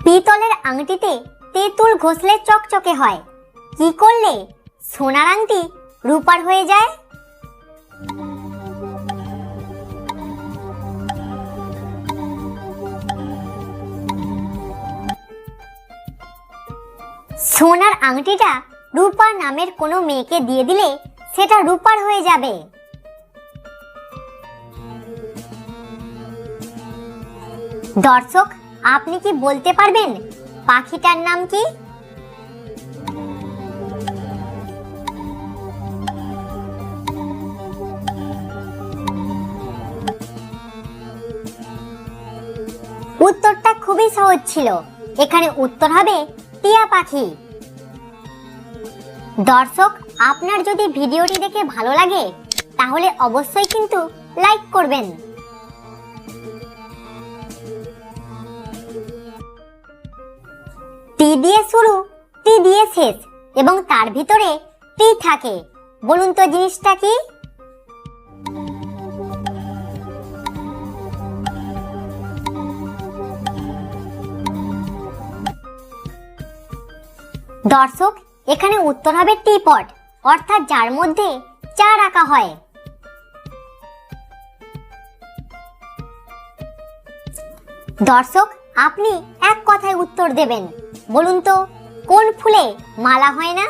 পিতলের আংটিতে তেঁতুল ঘষলে চকচকে হয়, কি করলে সোনার আংটি রূপার হয়ে যায়? সোনার আংটিটা রূপা নামের কোনো মেয়েকে দিয়ে দিলে সেটা রূপার হয়ে যাবে। দর্শক, আপনি কি বলতে পারবেন পাখিটার নাম কি? উত্তরটা খুবই সহজ ছিল। এখানে উত্তর হবে টিয়া পাখি। দর্শক, আপনার যদি ভিডিওটি দেখে ভালো লাগে তাহলে অবশ্যই কিন্তু লাইক করবেন। টি দিয়ে শুরু, টি দিয়ে শেষ এবং তার ভিতরে টি থাকে, বলুন তো জিনিসটা কি? দর্শক, এখানে উত্তর হবে টিপট, অর্থাৎ যার মধ্যে চা রাখা হয়। দর্শক, আপনি এক কথায় উত্তর দেবেন, বলুন তো কোন ফুলে মালা হয় না?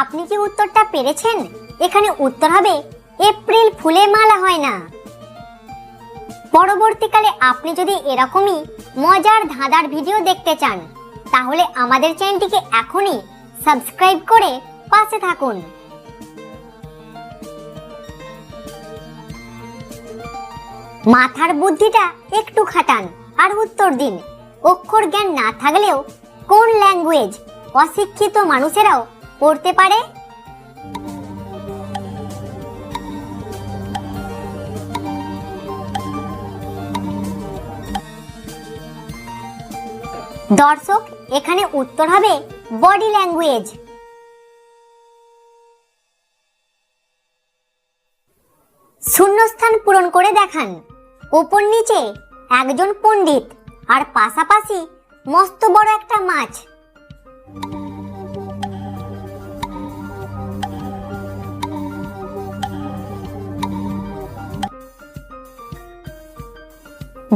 আপনি কি উত্তরটা পেরেছেন? এখানে উত্তর হবে এপ্রিল ফুলে মালা হয় না। পরবর্তীকালে আপনি যদি এরকমই মজার ধাঁধার ভিডিও দেখতে চান তাহলে আমাদের চ্যানেলটিকে এখনই সাবস্ক্রাইব করে পাশে থাকুন। মাথার বুদ্ধিটা একটু খাটান আর উত্তর দিন। অক্ষর জ্ঞান না থাকলেও কোন ল্যাঙ্গুয়েজ অশিক্ষিত মানুষেরাও পড়তে পারে? দর্শক, এখানে উত্তর হবে বডি ল্যাঙ্গুয়েজ। শূন্যস্থান পূরণ করে দেখান। উপর নিচে একজন পণ্ডিত আর পাশাপাশি মস্ত বড় একটা মাছ।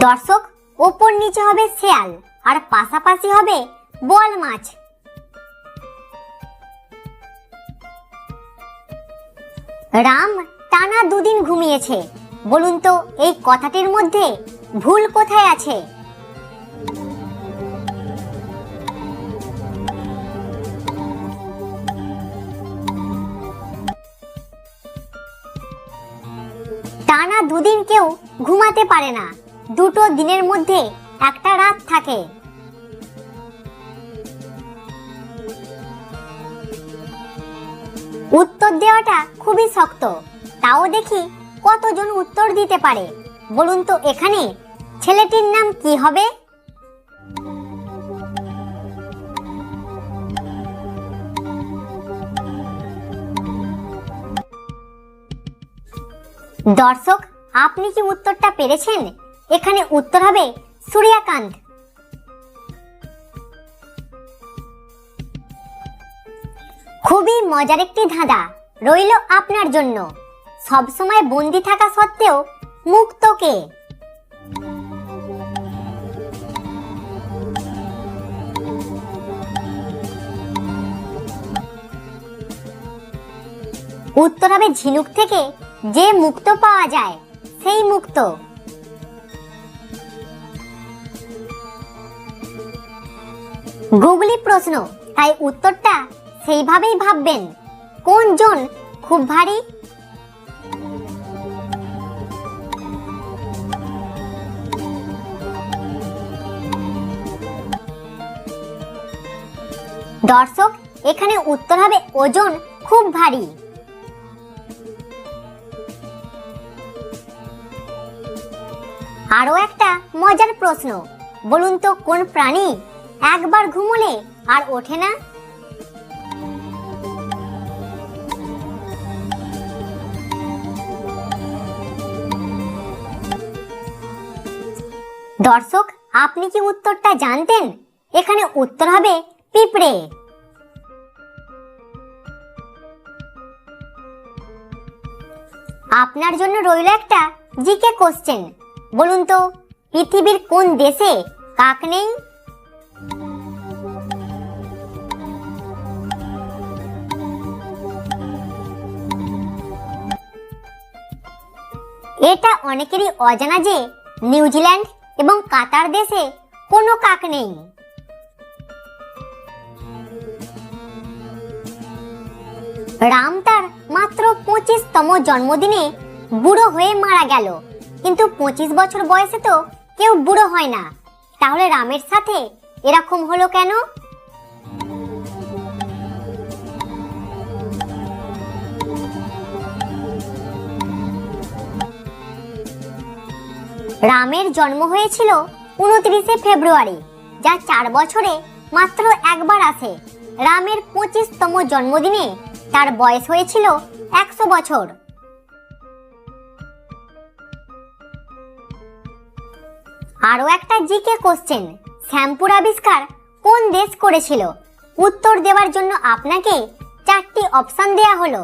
দর্শক, উপর নিচে হবে শেয়াল আর পাশাপাশি হবে বোয়াল মাছ। রাম টানা দুদিন ঘুমিয়েছে, বলুন তো এই কথাটির মধ্যে ভুল কোথায় আছে? টানা দুদিন কেউ ঘুমাতে পারে না, দুটো দিনের মধ্যে একটা রাত থাকে। উত্তর দেওয়াটা খুবই শক্ত, তাও দেখি কতজন উত্তর দিতে পারে। বলুন তো এখানে ছেলেটির নাম কি হবে? দর্শক, আপনি কি উত্তরটা পেরেছেন? এখানে উত্তর হবে সূর্যকান্ত। খুবই মজার একটি ধাঁধা রইল আপনার জন্য। সব সময় বন্দি থাকা সত্ত্বেও মুক্ত কে? উত্তর হবে ঝিনুক থেকে যে মুক্ত পাওয়া যায় সেই মুক্ত। গুগলি প্রশ্ন, তাই উত্তরটা সেইভাবেই ভাববেন। কোন জন খুব ভারী? দর্শক, এখানে উত্তর হবে ওজন খুব ভারী। আরো একটা মজার প্রশ্ন, বলুন তো কোন প্রাণী একবার ঘুমোলে আর ওঠে না? দর্শক, আপনি কি উত্তরটা জানতেন? এখানে উত্তর হবে পিঁপড়ে। আপনার জন্য রইল একটা জিকে কোশ্চেন। বলুন তো, পৃথিবীর কোন দেশে কাক নেই? এটা অনেকেরই অজানা যে নিউজিল্যান্ড এবং কাতার দেশে কোনো কাক নেই। রাম তার মাত্র 25তম জন্মদিনে বুড়ো হয়ে মারা গেল, কিন্তু 25 বছর বয়সে তো কেউ বুড়ো হয় না। তাহলে রামের সাথে এরকম হলো কেন? রামের জন্ম হয়েছিল 29শে ফেব্রুয়ারি, যা 4 বছরে মাত্র একবার আসে। রামের 25তম জন্মদিনে তার বয়স হয়েছিল 100 বছর। আরও একটা জিকে কোশ্চেন, শ্যাম্পুর আবিষ্কার কোন দেশ করেছিল? উত্তর দেওয়ার জন্য আপনাকে 4টি অপশন দেয়া হলো।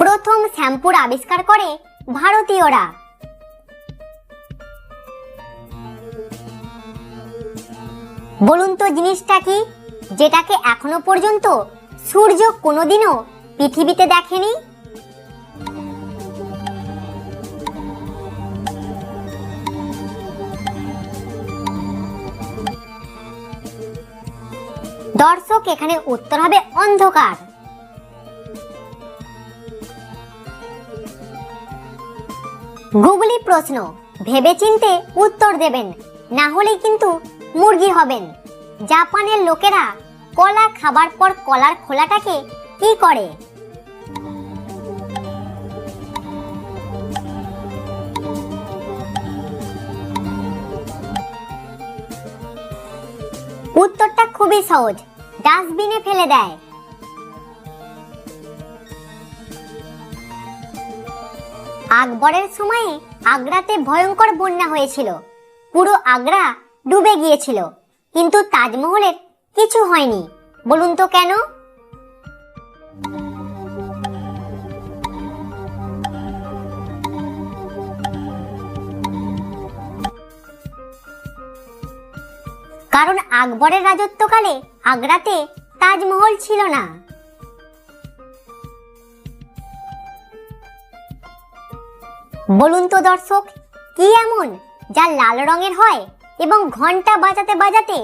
প্রথম শ্যাম্পুর আবিষ্কার করে ভারতীয়রা। বলুন তো জিনিসটা কি, যেটাকে এখনো পর্যন্ত সূর্য কোনোদিনও পৃথিবীতে দেখেনি? দর্শক, এখানে উত্তর হবে অন্ধকার। গুগলি প্রশ্ন, ভেবেচিন্তে উত্তর দেবেন, না হলে কিন্তু মুরগি হবেন। জাপানের লোকেরা কলা খাবার পর কলার খোলাটাকে কি করে? উত্তরটা খুবই সহজ, ডাস্টবিনে ফেলে দেয়। আকবরের সময়ে আগ্রাতে ভয়ঙ্কর বন্যা হয়েছিল, পুরো আগ্রা ডুবে গিয়েছিল, কিন্তু তাজমহলের কিছু হয়নি। বলুন তো কেন? কারণ আকবরের রাজত্বকালে আগ্রাতে তাজমহল ছিল না। বলুন তো দর্শক, কি এমন যা লাল রঙের হয় এবং ঘন্টা বাজাতে বাজাতে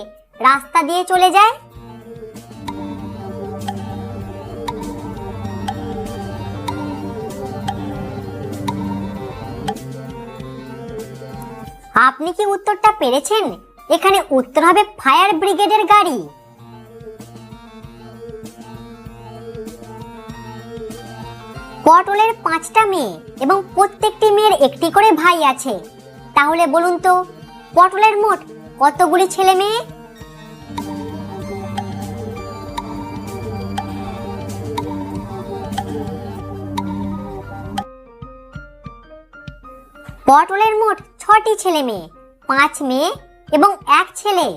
রাস্তা দিয়ে চলে যায়? আপনি কি উত্তরটা পেরেছেন? এখানে উত্তর হবে ফায়ার ব্রিগেডের গাড়ি। পটলের 5টা মেয়ে এবং প্রত্যেকটি মেয়ের একটি করে ভাই আছে। তাহলে বলুন তো, পটলের মোট কতগুলি ছেলে মেয়ে? পটলের মোট 6টি ছেলে মেয়ে, 5 মেয়ে এবং 1 ছেলে।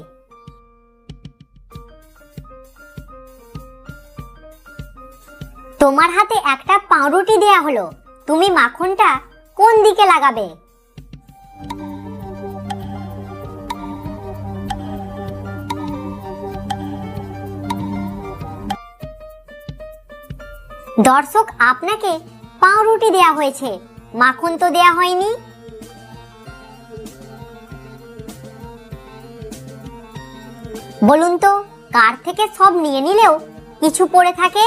তোমার হাতে একটা পাউরুটি দেয়া হলো, তুমি মাখনটা কোন দিকে লাগাবে? দর্শক, আপনাকে পাউরুটি দেয়া হয়েছে, মাখন তো দেয়া হয়নি। বলুন তো, কার থেকে সব নিয়ে নিলেও কিছু পড়ে থাকে?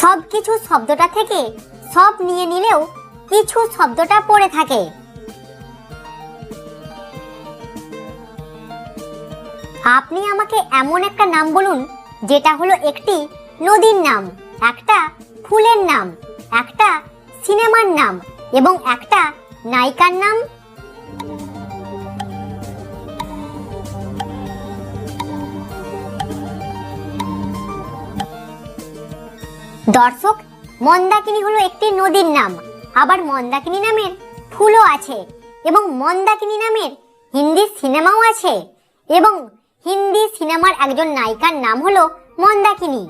সবকিছু শব্দটা থেকে সব নিয়ে নিলেও কিছু শব্দটা পড়ে থাকে। আপনি আমাকে এমন একটা নাম বলুন যেটা হলো একটি নদীর নাম, একটা ফুলের নাম, একটা সিনেমার নাম এবং একটা নায়িকার নাম? দর্শক, মন্দাকিনী হলো একটি নদীর নাম। আবার মন্দাকিনী নামের ফুলও আছে এবং মন্দাকিনী নামের হিন্দি সিনেমাও আছে এবং হিন্দি সিনেমার একজন নায়িকার নাম হলো মন্দাকিনী।